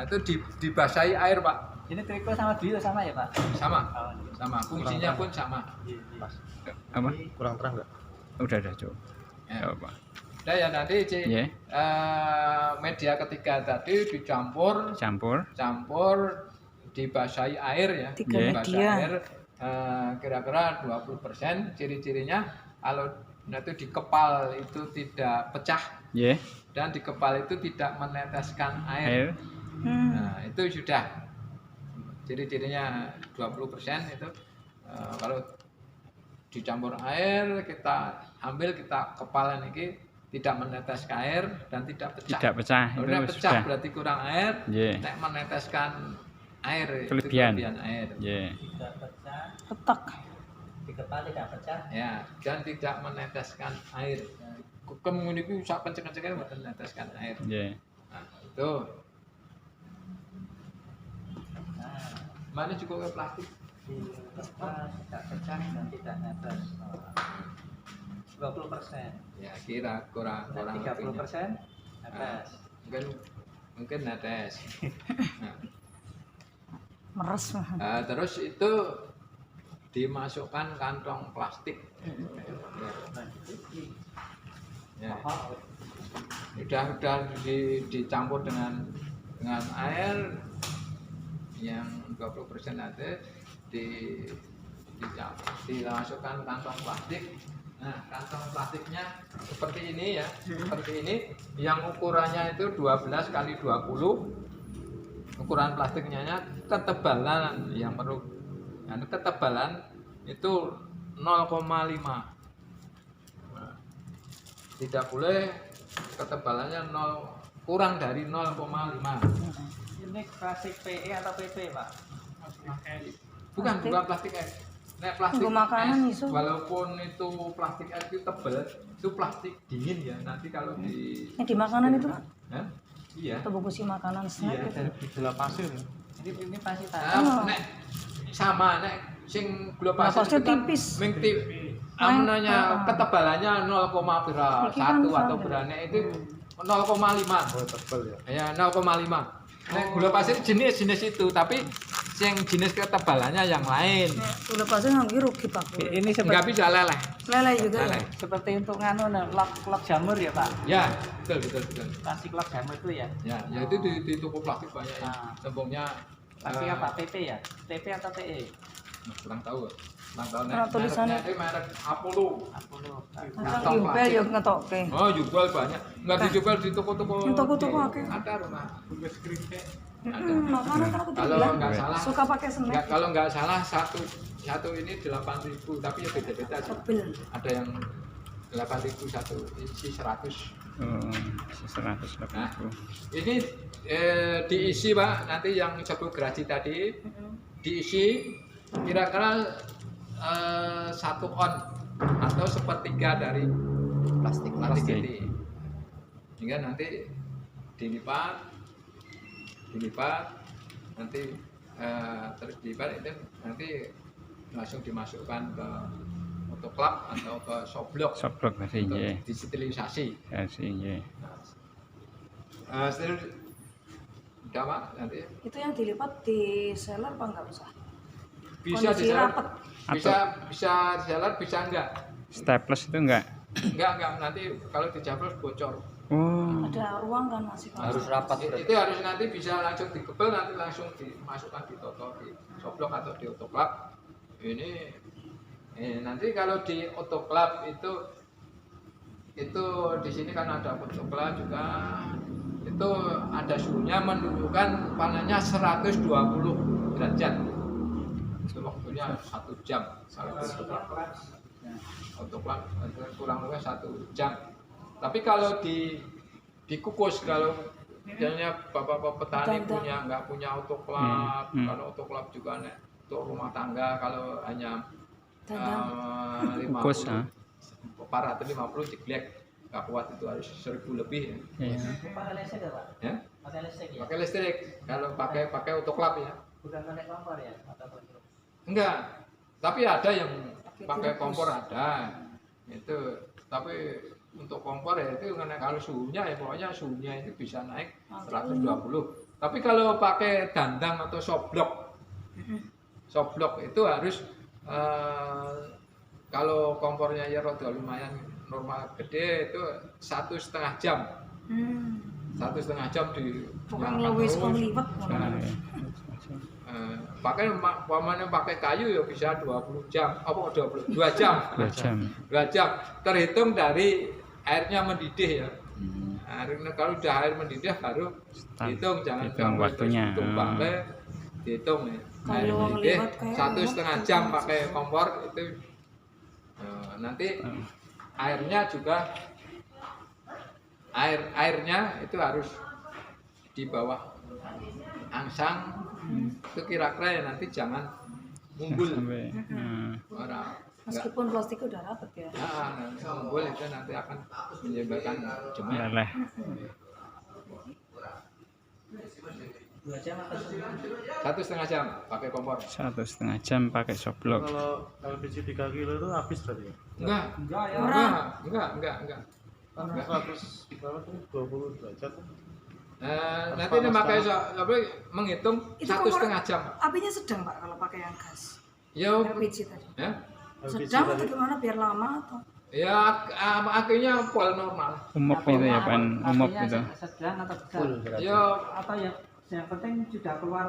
Nah, itu dibasahi air, Pak. Ini triko sama bio sama ya, Pak? Sama. Oh, Sama. Fungsinya pun sama. Mas, Apa? kurang terang nggak? Udah cukup. Ya. Apa? Nah, ya nanti Ya. media ketiga tadi dicampur, Campur. dibasahi air ya. Tiga Dibasahi media. air kira-kira 20%. Ciri-cirinya kalau itu dikepal itu tidak pecah Ya. dan dikepal itu tidak meneteskan air. Air. Nah, itu sudah. Ciri-cirinya 20% itu kalau dicampur air, kita ambil, kita kepalan ini tidak meneteskan air dan tidak pecah. Tidak pecah. Kalau Itu pecah sudah. berarti kurang air. Ya. Nek meneteskan air itu Kelebihan. kelebihan air. Ya. tidak pecah, Retak. dikepal tidak pecah. Ya, dan tidak meneteskan air. Kemudian itu sak kenceng-kencengnya meneteskan air. Ya. Nah, itu. Nah, Mana cukup plastik? dikepal tidak pecah dan tidak netes. 20%. Ya, kira kurang Dan lebihnya. 30% netes. Mungkin netes. Nah, Meres. terus itu dimasukkan kantong plastik. Ya. Udah dicampur dengan air yang 20% nanti dimasukkan kantong plastik. Nah, kantong plastiknya seperti ini ya, seperti ini. Yang ukurannya itu 12 kali 20. Ukuran plastiknya ketebalan yang perlu. Nah, ketebalan itu 0,5. Nah, tidak boleh ketebalannya kurang dari 0,5. Ini klasik PE atau PP, Pak? Bukan plastik es. Nek plastik Untuk makanan es, iso. walaupun itu plastik es itu tebal, itu plastik dingin ya. Nanti kalau Yang di makanan itu, Pak? Hah? Iya. Atau bungkusi makanan snack gitu. Di gula pasir. Ini pasti tahu. Oh. Nek sama nek sing gula Gula pasir pasir itu kan tipis. ming namanya ketebalannya 0,1 Iki kan atau sama. berapa itu 0,5. Oh, tebal ya. Ya 0,5. Nek gula pasir jenis itu, tapi yang jenis ketebalannya yang lain. Udah pasti nggak rugi Pak. Ini Nggak bisa leleh. Lele juga ya. Leleh. seperti untuk nganu lok jamur ya, Pak? Ya, betul. Plastik lok jamur itu ya. Ya itu di toko plastik banyak ya. Nah. Tembongnya Plastik apa? PP ya? TP atau TE? kurang tahu. Kurang tahu Nah, tulisannya. mereknya itu merek Apollo. 40. Kantong Yubel ya ngetokke. Oh, jual banyak. Enggak dijual di toko-toko. Yang toko-toko akeh. Ada rumah. Bungkus keripik. Ada. Makanan kan aku Kalau bilang nggak salah, suka pakai snack. kalau nggak salah satu ini 8.000, tapi ya beda-beda sih. Tebel. Ada yang 8.000 satu, isi 100. Oh, 180. Nah, ini diisi Pak, nanti yang 1 gerasi tadi diisi kira-kira 1 on atau sepertiga dari plastik ini. Hingga nanti dilipat nanti dilipat itu nanti langsung dimasukkan ke autoklaf atau ke soblok Soblok tadi untuk ya. disterilisasi. Ya sih ya. Steril udah Pak nanti Itu yang dilipat di seller apa enggak usah? bisa Kondisi diselat, rapet. bisa diselat, bisa enggak Staples itu enggak? enggak nanti kalau dijablos bocor. Oh. Ada ruang kan masih Pak? Harus rapat. Itu harus nanti bisa langsung dikebel, nanti langsung dimasukkan di toto, di soblok atau di autoklaf. Ini nanti kalau di autoklaf itu di sini kan ada autoklaf juga, itu ada suhunya menunjukkan panennya 120 derajat. Itu waktunya 1 jam kalau autoklaf kurang lebih 1 jam. Tapi kalau dikukus, kalau misalnya bapak-bapak petani nggak punya autoklaf, kalau autoklaf juga nih untuk rumah tangga kalau hanya 50, 450 jeglek nggak kuat, itu harus 1.000 lebih ya. Iya. Pakai listrik ya, Pak? Ya? Pakai listrik ya? Pakai listrik. Kalau pakai autoklaf ya. Bukan pakai kompor ya? Atau kompor? Enggak. Tapi ada yang pakai kompor ada. Itu tapi untuk kompor ya itu karena kalau suhunya ya pokoknya suhunya itu bisa naik 120. Tapi kalau pakai dandang atau soblok, itu harus kalau kompornya ya rada lumayan normal gede itu 1,5 jam. 1,5 jam di Pokoknya ngelawis pengliwet. Nah, ya. pakai kayu ya bisa 20 jam, apa 2 jam. 2 jam. 2 jam terhitung dari airnya mendidih ya. Kalau udah air mendidih baru hitung, jangan hitung sampai waktunya. hitung balik, dihitung ya. Air Kalau mendidih lewat kayak 1,5 jam pakai kompor itu nanti airnya juga airnya itu harus di bawah angsang itu kira-kira ya nanti jangan mumbul Sampai. orang Meskipun plastiknya udah rapet ya. nanti mumbul itu nanti akan menyebabkan jemek. Leleh. 2 jam atau 1,5 jam pakai kompor. 1,5 jam pakai soblok. Kalau biji 3 kilo itu habis berarti ya? Enggak, enggak. Kan 100 berapa tuh? 20 derajat. Nanti ini pakai menghitung Itu 1,5 jam. Apinya sedang Pak kalau pakai yang gas. Yo, LPG tadi. ya, Sedang atau gimana biar lama atau? ya akhirnya pol normal. Umup itu ya, Pan. Umup apinya itu. sedang atau besar? Full berarti. Yo, Atau yang penting sudah keluar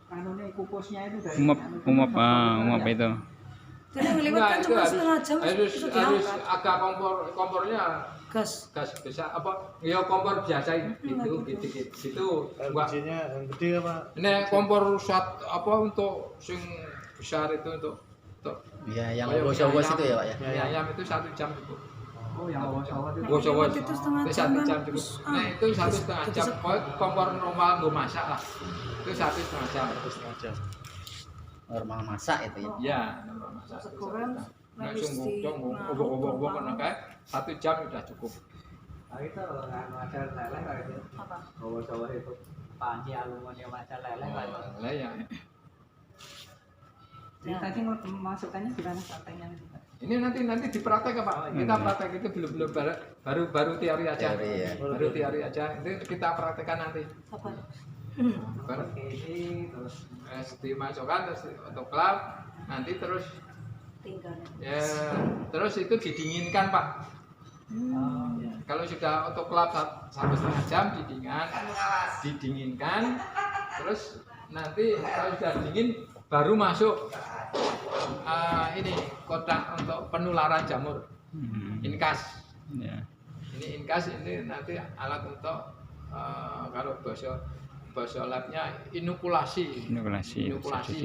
anunya kupusnya itu dari Umup, umup ya. itu. Jadi ngeliwat kan itu cuma setengah jam harus itu diangkat. agak kompornya Gas. gas bisa apa? Ya kompor biasa gitu, gitu. Enggak. LPG-nya yang gede apa? Ini kompor apa untuk sing besar itu untuk Iya, yang kayak bos-bos ayam. itu ya, Pak ya. Ya, ayam itu 1 jam cukup. Oh yang awas-awas itu. Bos-bos Itu setengah itu jam 1 kan. jam cukup. Nah itu 1,5 jam. Kompor normal nggak masak lah. Itu 1,5 jam. 1,5 jam. Normal masak itu ya. Ya, normal masak. Sekurang Langsung mesti obok-obok kan kayak 1 jam sudah cukup. Nah itu ada leleh kayak itu. apa? Awas-awas itu. Panci aluminium macam leleh kayak itu. Lah ya. Ini tadi masukkannya gimana prakteknya? Ini nanti dipraktek Pak. Kita praktek itu belum baru teori aja. Teori ya. Baru teori aja. Itu kita praktekkan nanti. Apa? Baru Oke ini terus dimasukkan terus autoklaf nanti terus Tinggal. ya terus itu didinginkan Pak. oh, ya. Kalau sudah autoklaf 1,5 jam didinginkan terus nanti kalau sudah dingin baru masuk ini kotak untuk penularan jamur inkas. Ya. Ini inkas ini nanti alat untuk kalau bahasa labnya inokulasi. Inokulasi.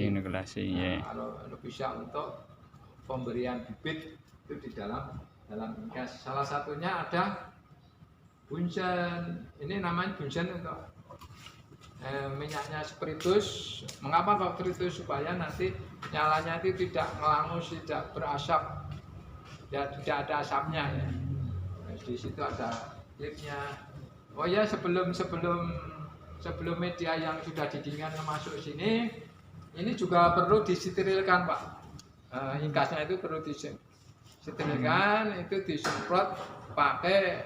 Inokulasi. Ya. Kalau bisa untuk pemberian bibit itu di dalam inkas. Salah satunya ada bunsen. Ini namanya bunsen untuk minyaknya spiritus. Mengapa kok spiritus? Supaya nanti nyalanya itu tidak melangus, tidak berasap, ya tidak ada asapnya ya. Di situ ada klipnya. Oh ya sebelum media yang sudah didinginkan masuk sini, ini juga perlu disterilkan Pak. Ingkasnya itu perlu disterilkan, itu disemprot pakai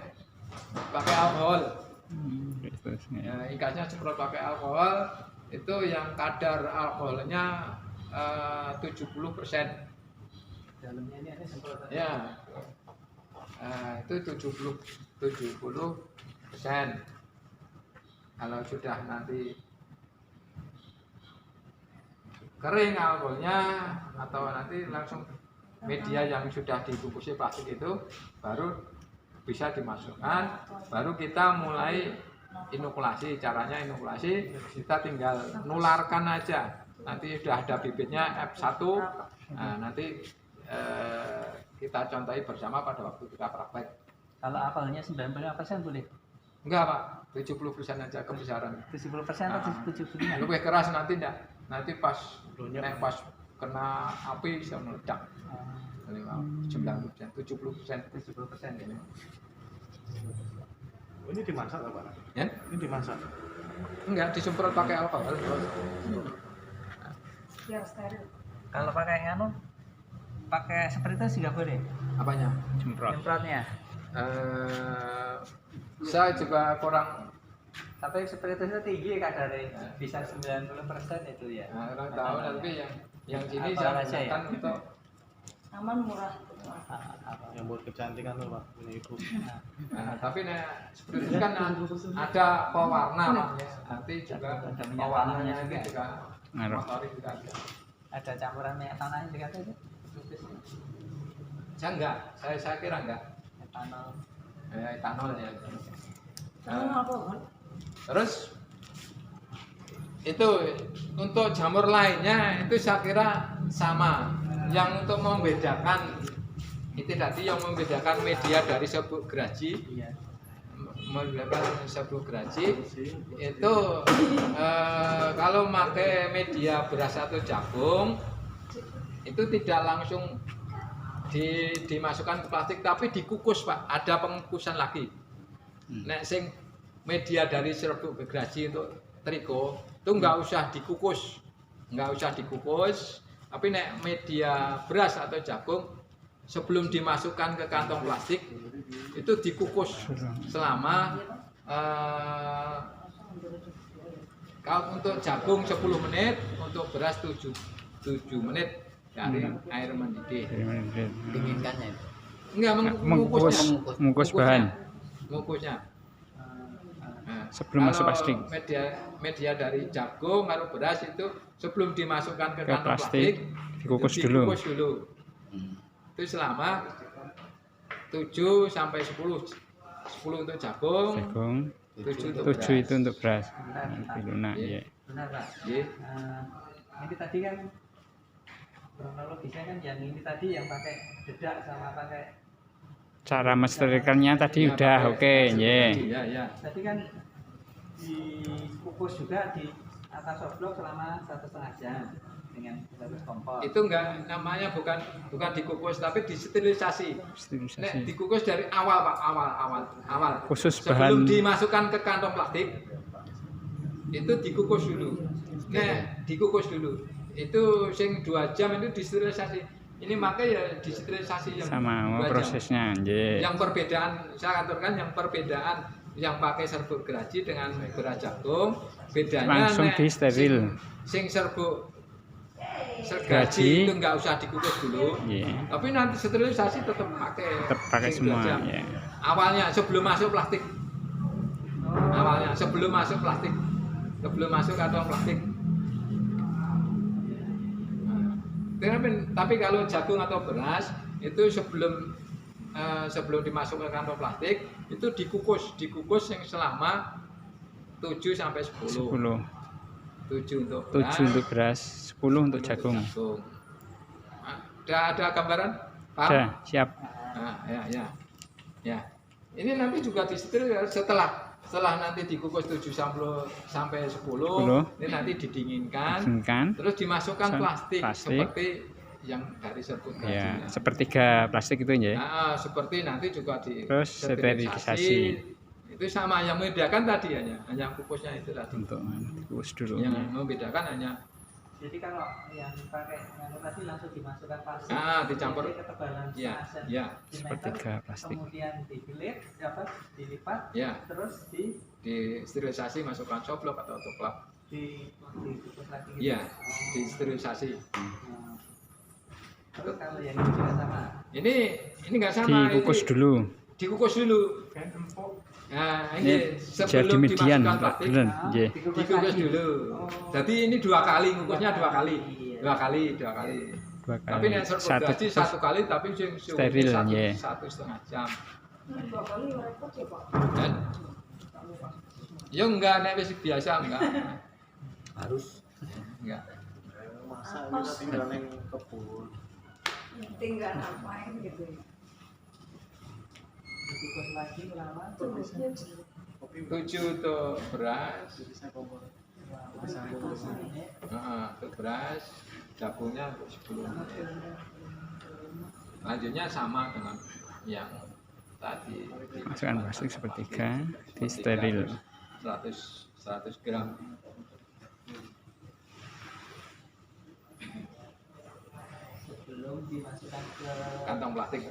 alkohol. Ya, ingkasnya semprot pakai alkohol itu yang kadar alkoholnya 70%. Dalamnya ini ada semprotan. Ya, itu 70%. Kalau sudah nanti kering alkoholnya atau nanti langsung media yang sudah dibungkusi plastik itu baru bisa dimasukkan, baru kita mulai inokulasi. Caranya inokulasi kita tinggal nularkan aja. Nanti sudah ada bibitnya F1. Nah, nanti kita contohi bersama pada waktu kita praktek. Kalau alkoholnya 95% boleh? Enggak Pak, 70% aja kebesaran. 70% atau 70%? Lebih keras nanti enggak. Nanti pas kena api bisa meledak. 90%, 70% ini. Oh, ini dimasak apa? Ya? Ini dimasak. Enggak, disemprot pakai alkohol. Biar steril. Kalau pakai pakai seperti itu juga boleh? Apanya? Semprot. Semprotnya? Saya juga kurang Tapi spiritusnya tinggi kadarnya, bisa 90% itu ya. Nah, orang tahu tapi yang sini Apa saya aja ya? gunakan untuk Aman murah. Yang buat kecantikan tuh Pak, ini ibu. tapi seperti itu kan ada pewarna namanya. Nanti juga Ada minyak pewarnanya tanahnya ini juga. juga Ngaruh. motorik juga ada. Ada campuran minyak tanah yang dikata itu. Saya enggak, saya kira enggak. Etanol. Etanol ya. Tahu apa kan? Terus itu untuk jamur lainnya itu saya kira sama. Yang untuk membedakan itu tadi yang membedakan media dari serbuk geraji, Iya. membedakan serbuk geraji itu kalau pakai media beras atau jagung itu tidak langsung dimasukkan ke plastik tapi dikukus Pak, ada pengukusan lagi. Nek sing media dari serbuk geraji untuk terigu itu nggak usah dikukus, tapi nek media beras atau jagung sebelum dimasukkan ke kantong plastik itu dikukus selama kalau untuk jagung 10 menit, untuk beras 7 menit dari air mendidih. Dinginkannya itu. Enggak Mengukus bahan mengukusnya. Nah, sebelum masuk kalau plastik. media dari jagung atau beras itu sebelum dimasukkan ke Ke kantong plastik, dikukus itu dulu. dikukus dulu. Itu selama 7 sampai 10. 10 untuk jagung, Jagung, 7 untuk 7 itu untuk beras. Benar, Itu lunak, ya. Benar Pak. Nggih. Ini tadi kan kronologisnya kan yang ini tadi yang pakai dedak sama pakai. Cara mensterilkannya tadi udah oke, ya. Ya. Tadi kan dikukus juga di atas softlock selama 1,5 jam dengan status kompor. Itu enggak namanya bukan dikukus tapi disterilisasi. Nek Sterilisasi. dikukus dari awal Pak, awal. Khusus Sebelum bahan dimasukkan ke kantong plastik itu dikukus dulu. Dikukus dulu. Itu sing 2 jam itu disterilisasi. Ini maka ya disterilisasi yang sama 2 jam. prosesnya, ya. Yang perbedaan saya aturkan yang perbedaan yang pakai serbuk geraji dengan beras jagung bedanya Langsung nek disteril. Sing serbuk Geraji. geraji itu enggak usah dikukus dulu. Iya. Tapi nanti sterilisasi tetap pakai Sing dua semua, jam. ya. Awalnya sebelum masuk plastik. Sebelum masuk kantong plastik. Tapi kalau jagung atau beras itu sebelum dimasukkan ke kantong plastik itu dikukus yang selama 7 sampai 10. 10. 7 untuk 7 untuk beras, 10 untuk jagung. Ada gambaran? Paham? Ada, siap. Nah, ya. Ini nanti juga disetir setelah nanti dikukus 7 sampai 10, ini nanti didinginkan, terus dimasukkan plastik seperti yang dari serbuk geraji. Ya, sepertiga plastik itu ya. Nah, seperti nanti juga Terus sterilisasi. Itu sama yang membedakan tadi hanya kukusnya itu tadi. Untuk dikukus dulu. Yang membedakan hanya Jadi kalau yang pakai yang tadi langsung dimasukkan plastik. Dicampur. Jadi ketebalan Ya, setengah ya. sentimeter, Sepertiga plastik. kemudian dibilik, dilipat, Ya. terus disterilisasi masukkan soplok atau autoklaf. dikukus lagi. Gitu. Iya, disterilisasi. Terus kalau yang ini juga sama. Ini enggak sama. Dikukus ini dulu. Dikukus dulu. Nah, ini Jadi sebelum median, dimasukkan plastik. bener, ya. Dikukus dulu. Jadi ini 2 kali, ngukusnya 2 kali. 2 kali. 2 kali. Tapi yang serbuk geraji 1 kali tapi yang steril, ya. 1,5 jam. 2 kali repot ya Pak. Dan ya enggak, nek wis biasa enggak. Harus. Enggak. Masa kita tinggal neng kebun. Tinggal ngapain gitu ya. Dikukus lagi lama. 7 untuk beras. Untuk beras, jagungnya untuk 10 menit. Lanjutnya sama dengan yang tadi. Masukkan plastik sepertiga, disteril. 100 gram. Sebelum dimasukkan ke Kantong plastik.